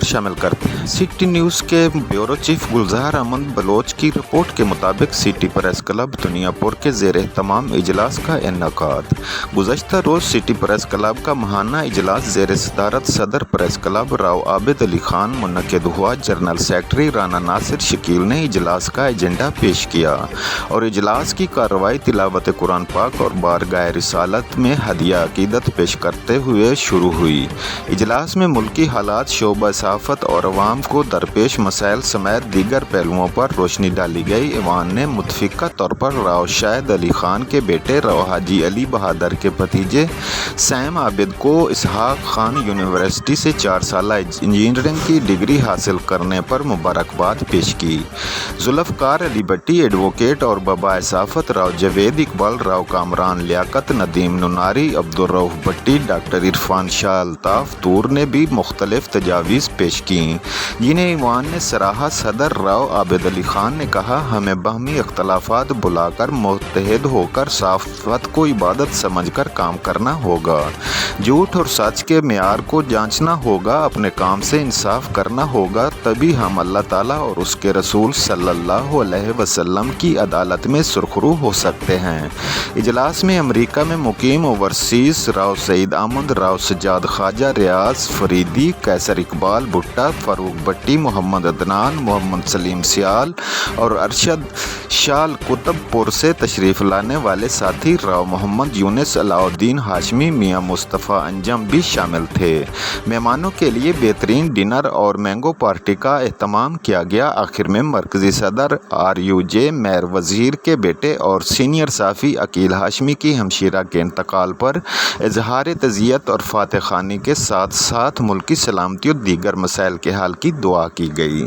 شامل کرتے ہیں۔ سٹی نیوز کے بیورو چیف گلزار احمد بلوچ کی رپورٹ کے مطابق سٹی پریس کلب دنیا پور کے زیر اہتمام اجلاس کا انعقاد۔ گزشتہ روز سٹی پریس کلب کا ماہانہ اجلاس زیر صدارت صدر پریس کلب راؤ عابد علی خان منعقد ہوا۔ جنرل سیکرٹری رانا ناصر شکیل نے اجلاس کا ایجنڈا پیش کیا اور اجلاس کی کارروائی تلاوت قرآن پاک اور بارگاہ رسالت میں ہدیہ عقیدت پیش کرتے ہوئے شروع ہوئی۔ اجلاس میں ملکی حالات، شعبہ صحافت اور عوام کو درپیش مسائل سمیت دیگر پہلوؤں پر روشنی ڈالی گئی۔ ایوان نے متفقہ طور پر راؤ شاہد علی خان کے بیٹے راؤ حاجی علی بہادر کے بھتیجے سیم عابد کو اسحاق خان یونیورسٹی سے 4 سالہ انجینئرنگ کی ڈگری حاصل کرنے پر مبارکباد پیش کی۔ ذوالفقار علی بٹی ایڈوکیٹ اور بابائے صحافت راؤ جاوید اقبال، راؤ کامران لیاقت، ندیم نناری، عبدالرؤف بٹی، ڈاکٹر عرفان شاہ الطاف طور نے بھی مختلف تجاویز پیش کیں، جنہیں ایوان نے سراہا۔ صدر راؤ عابد علی خان نے کہا، ہمیں باہمی اختلافات بھلا کر متحد ہو کر صحافت کو عبادت سمجھ کر کام کرنا ہوگا، جھوٹ اور سچ کے معیار کو جانچنا ہوگا، اپنے کام سے انصاف کرنا ہوگا، تبھی ہم اللہ تعالیٰ اور اس کے رسول صلی اللہ علیہ وسلم کی عدالت میں سرخرو ہو سکتے ہیں۔ اجلاس میں امریکہ میں مقیم اوورسیز راؤ سعید احمد، راؤ سجاد خواجہ، ریاض فریدی، قیصر اقبال بھٹہ، فاروق بٹی، محمد عدنان، محمد سلیم سیال اور ارشد شال کتب پور سے تشریف لانے والے ساتھی راؤ محمد یونس، علاء الدین ہاشمی، میاں مصطفیٰ انجم بھی شامل تھے۔ مہمانوں کے لیے بہترین ڈنر اور مینگو پارٹی کا اہتمام کیا گیا۔ آخر میں مرکزی صدر RUJ میر وزیر کے بیٹے اور سینئر صحافی عقیل ہاشمی کی ہمشیرہ کے انتقال پر اظہار تعزیت اور فاتح خوانی کے ساتھ ساتھ ملکی سلامتی اور دیگر مسائل کے حل کی دعا کی گئی۔